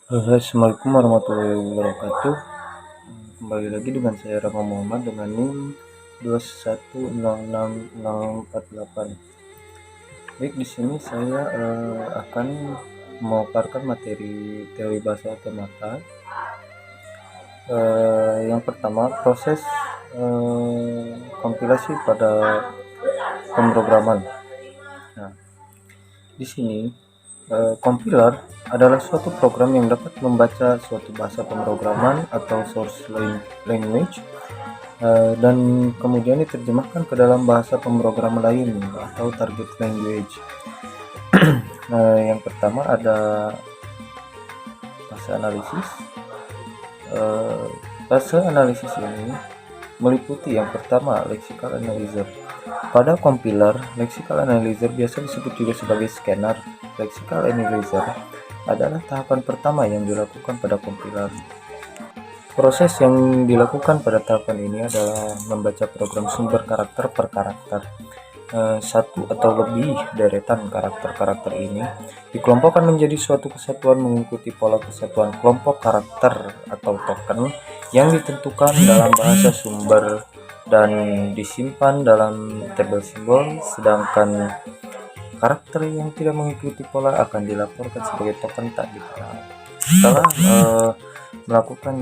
Assalamualaikum warahmatullahi wabarakatuh. Kembali lagi dengan saya Rama Muhammad dengan NIM 2106048. Baik, di sini saya akan memaparkan materi teori bahasa otomata. Yang pertama, proses kompilasi pada pemrograman. Nah, di sini compiler adalah suatu program yang dapat membaca suatu bahasa pemrograman atau source language dan kemudian diterjemahkan ke dalam bahasa pemrograman lain atau target language. Yang pertama ada bahasa analisis. Bahasa analisis ini meliputi yang pertama lexical analyzer. Pada compiler, lexical analyzer biasa disebut juga sebagai scanner. Lexical analyzer adalah tahapan pertama yang dilakukan pada compiler. Proses yang dilakukan pada tahapan ini adalah membaca program sumber karakter per karakter. Satu atau lebih deretan karakter-karakter ini dikelompokkan menjadi suatu kesatuan mengikuti pola kesatuan kelompok karakter atau token yang ditentukan dalam bahasa sumber dan disimpan dalam tabel simbol, sedangkan karakter yang tidak mengikuti pola akan dilaporkan sebagai token tak dikenal. Setelah melakukan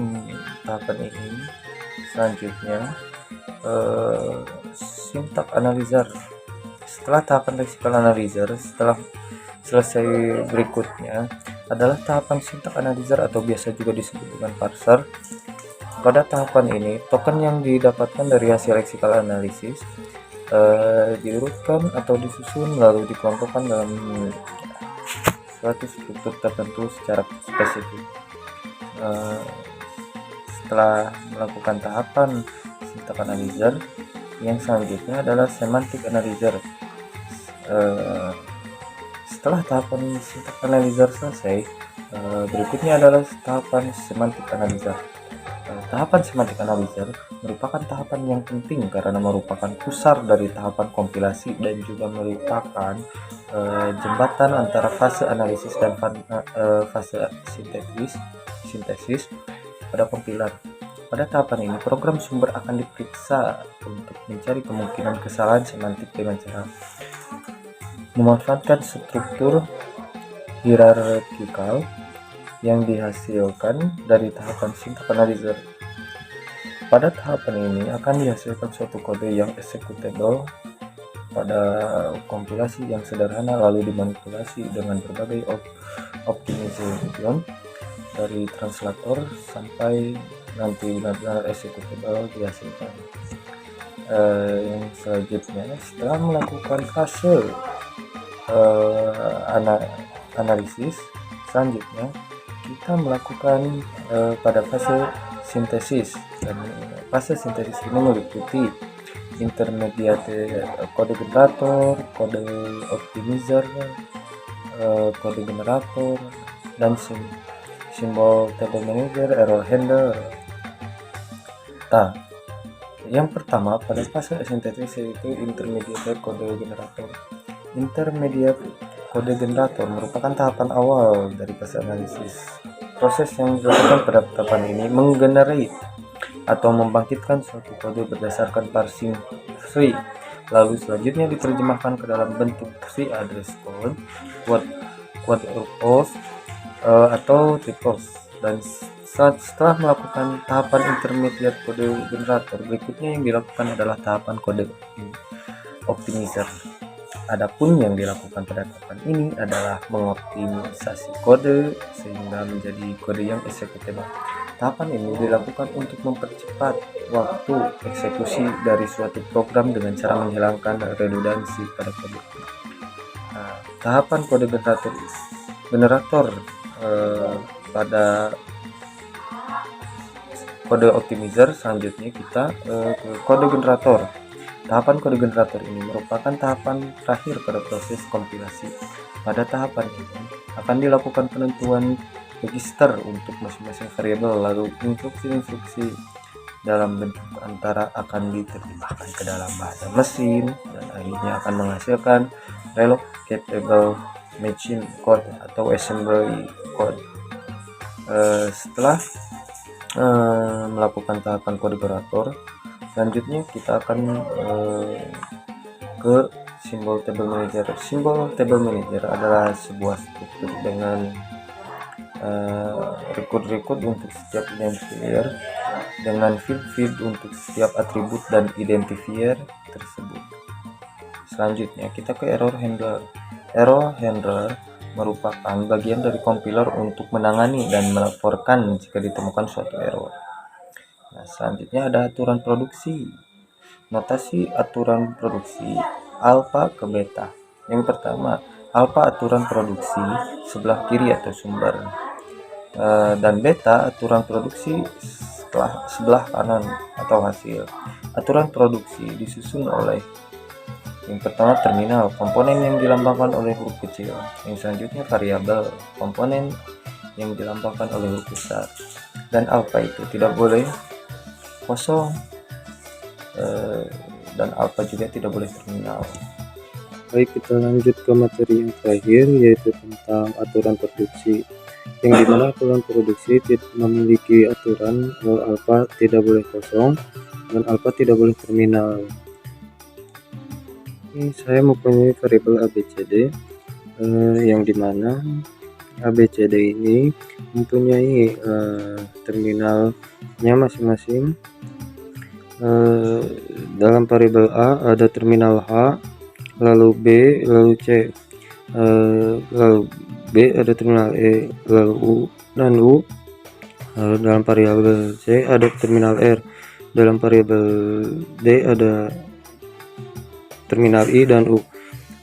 tahapan ini, selanjutnya syntax analyzer. Setelah tahapan lexical analyzer, setelah selesai berikutnya adalah tahapan syntax analyzer atau biasa juga disebut dengan parser. Pada tahapan ini, token yang didapatkan dari hasil lexical analysis diurutkan atau disusun lalu dikelompokkan dalam suatu struktur tertentu secara spesifik. Setelah melakukan tahapan syntax analyzer, yang selanjutnya adalah semantic analyzer. Setelah tahapan syntax analyzer selesai, berikutnya adalah tahapan semantic analyzer. Tahapan semantic analyzer merupakan tahapan yang penting karena merupakan pusar dari tahapan kompilasi dan juga merupakan jembatan antara fase analisis dan fase sintesis pada kompiler. Pada tahapan ini, program sumber akan diperiksa untuk mencari kemungkinan kesalahan semantik dengan cara memanfaatkan struktur hierarkikal yang dihasilkan dari tahapan syntax analyzer. Pada tahapan ini akan dihasilkan suatu kode yang executable pada kompilasi yang sederhana lalu dimanipulasi dengan berbagai optimization dari translator sampai nanti benar-benar executable dihasilkan. Yang selanjutnya, setelah melakukan fase analisis, selanjutnya kita melakukan pada fase sintesis, dan fase sintesis ini meliputi intermediate kode generator, kode optimizer, kode generator, dan simbol table manager, error handler. Nah, yang pertama pada fase sintesis yaitu intermediate kode generator. Intermediate kode generator merupakan tahapan awal dari fase analisis. Proses yang dilakukan pada tahapan ini menggenerate atau membangkitkan suatu kode berdasarkan parsing tree, lalu selanjutnya diterjemahkan ke dalam bentuk tree address code, quadruples atau triples. Dan setelah melakukan tahapan intermediate kode generator, berikutnya yang dilakukan adalah tahapan kode optimizer. Adapun yang dilakukan pada tahapan ini adalah mengoptimisasi kode sehingga menjadi kode yang executable. Tahapan ini dilakukan untuk mempercepat waktu eksekusi dari suatu program dengan cara menghilangkan redundansi pada kode. Nah, tahapan kode generator pada kode optimizer. Selanjutnya kita ke kode generator. Tahapan kode generator ini merupakan tahapan terakhir pada proses kompilasi. Pada tahapan ini akan dilakukan penentuan register untuk masing-masing variabel, lalu instruksi-instruksi dalam bentuk antara akan diterjemahkan ke dalam bahasa mesin dan akhirnya akan menghasilkan relocatable machine code atau assembly code. Setelah melakukan tahapan konfigurator, selanjutnya kita akan ke simbol table manager. Simbol table manager adalah sebuah struktur dengan record untuk setiap identifier, dengan field untuk setiap atribut dan identifier tersebut. Selanjutnya kita ke error handler. Error handler merupakan bagian dari compiler untuk menangani dan melaporkan jika ditemukan suatu error. Nah, selanjutnya ada aturan produksi. Notasi aturan produksi alpha ke beta. Yang pertama, alpha aturan produksi sebelah kiri atau sumber, dan beta aturan produksi sebelah kanan atau hasil. Aturan produksi disusun oleh yang pertama terminal, komponen yang dilambangkan oleh huruf kecil. Yang selanjutnya variabel, komponen yang dilambangkan oleh huruf besar. Dan alpha itu tidak boleh kosong, dan alpha juga tidak boleh terminal. Baik, kita lanjut ke materi yang terakhir, yaitu tentang aturan produksi, yang dimana aturan produksi memiliki aturan alpha tidak boleh kosong dan alpha tidak boleh terminal. Ini saya mempunyai variabel ABCD, yang dimana ABCD ini mempunyai terminalnya masing-masing. Dalam variabel A ada terminal H, lalu B, lalu C, lalu B ada terminal E, lalu U dan U. Lalu dalam variabel C ada terminal R, dalam variabel D ada terminal I dan U.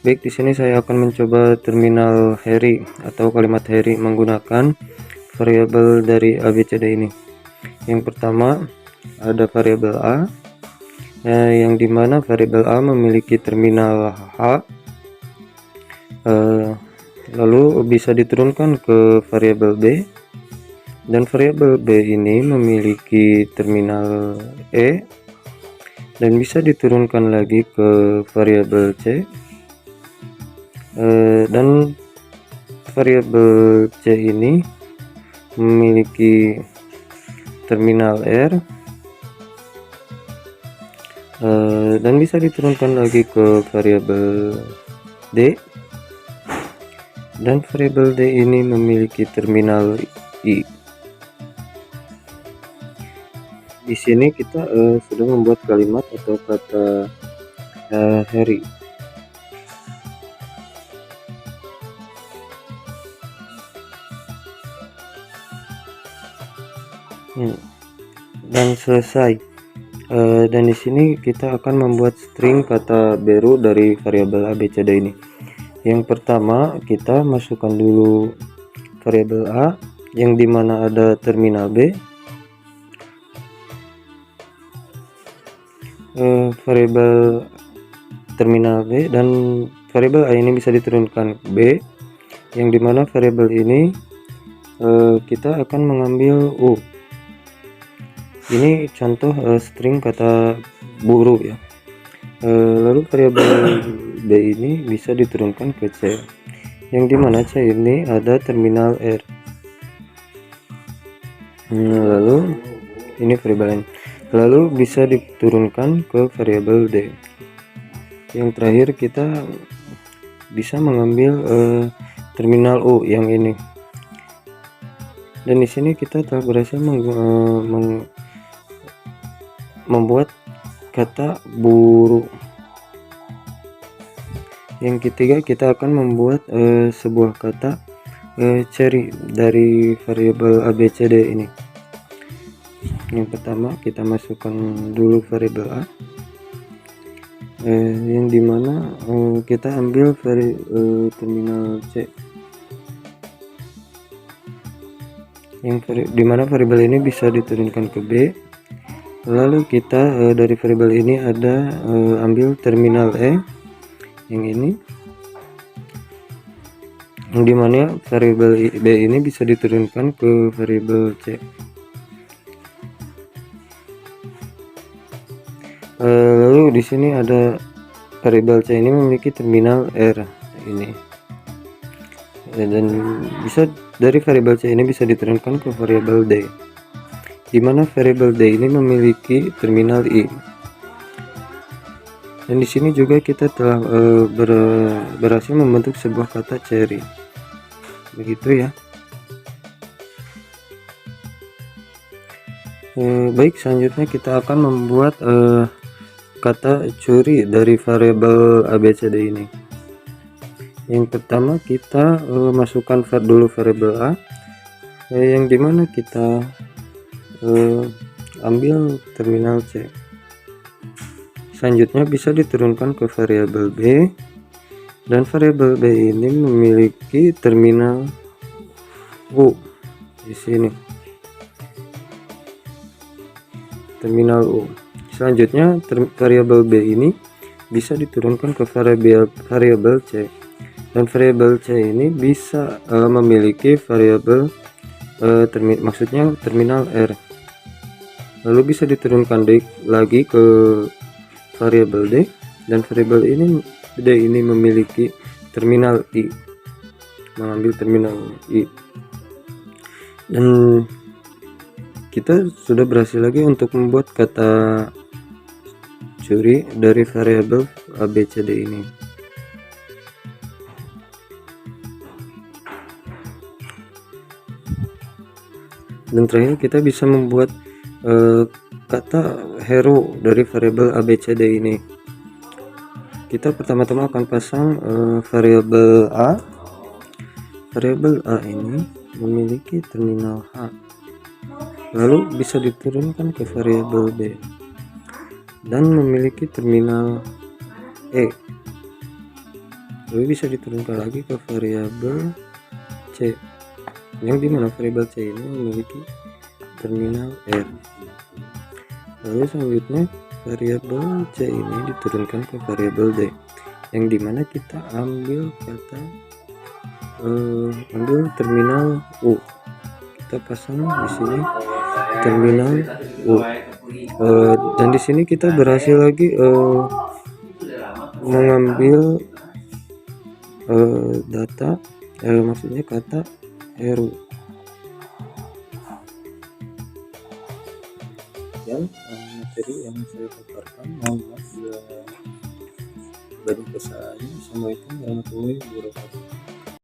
Baik, di sini saya akan mencoba terminal Harry atau kalimat Harry menggunakan variabel dari ABCD ini. Yang pertama ada variabel A, yang dimana variabel A memiliki terminal H, lalu bisa diturunkan ke variabel B, dan variabel B ini memiliki terminal E dan bisa diturunkan lagi ke variabel C, dan variabel C ini memiliki terminal R, dan bisa diturunkan lagi ke variabel D, dan variabel D ini memiliki terminal I. Di sini kita sedang membuat kalimat atau kata Harry. Dan selesai. Dan di sini kita akan membuat string kata baru dari variabel ABCD ini. Yang pertama kita masukkan dulu variabel A, yang dimana ada terminal B, variabel terminal B, dan variabel A ini bisa diturunkan B, yang dimana variabel ini kita akan mengambil U. Ini contoh string kata buru ya. Lalu variabel B ini bisa diturunkan ke C, yang dimana C ini ada terminal R. Lalu ini variabel N, lalu bisa diturunkan ke variabel D. Yang terakhir kita bisa mengambil terminal U yang ini, dan di sini kita telah berhasil membuat kata buru. Yang ketiga kita akan membuat sebuah kata cherry dari variabel ABCD ini. Yang pertama kita masukkan dulu variabel A, yang dimana kita ambil terminal C, yang dimana variabel ini bisa diturunkan ke B. Lalu kita dari variabel ini ada ambil terminal E yang ini, yang dimana variabel B ini bisa diturunkan ke variabel C. Lalu di sini ada variabel C ini memiliki terminal R ini, dan bisa dari variabel C ini bisa diturunkan ke variabel D, di mana variabel D ini memiliki terminal I. Dan di sini juga kita telah berhasil membentuk sebuah kata cherry. Begitu ya. Baik, selanjutnya kita akan membuat kata curi dari variabel ABCD ini. Yang pertama kita masukkan dulu variabel A, yang dimana kita ambil terminal C. Selanjutnya bisa diturunkan ke variabel B, dan variabel B ini memiliki terminal U di sini. Terminal U. Selanjutnya variabel B ini bisa diturunkan ke variabel C, dan variabel C ini bisa memiliki variabel maksudnya terminal R, lalu bisa diturunkan lagi ke variabel D, dan variabel D ini memiliki terminal I, mengambil terminal I. Dan kita sudah berhasil lagi untuk membuat kata curi dari variabel ABCD ini. Dan terakhir kita bisa membuat kata hero dari variabel ABCD ini. Kita pertama-tama akan pasang variabel A. Variabel A ini memiliki terminal H, lalu bisa diturunkan ke variabel B, dan memiliki terminal E, lalu bisa diturunkan lagi ke variabel C, yang dimana variabel C ini memiliki terminal R. Lalu selanjutnya variabel C ini diturunkan ke variabel D, yang dimana kita ambil terminal U. Kita pasang di sini terminal U, dan di sini kita berhasil lagi mengambil data, maksudnya kata hero. Yang materi yang saya paparkan, mohon maaf bila banyak kesalahannya. Assalamualaikum warahmatullahi wabarakatuh.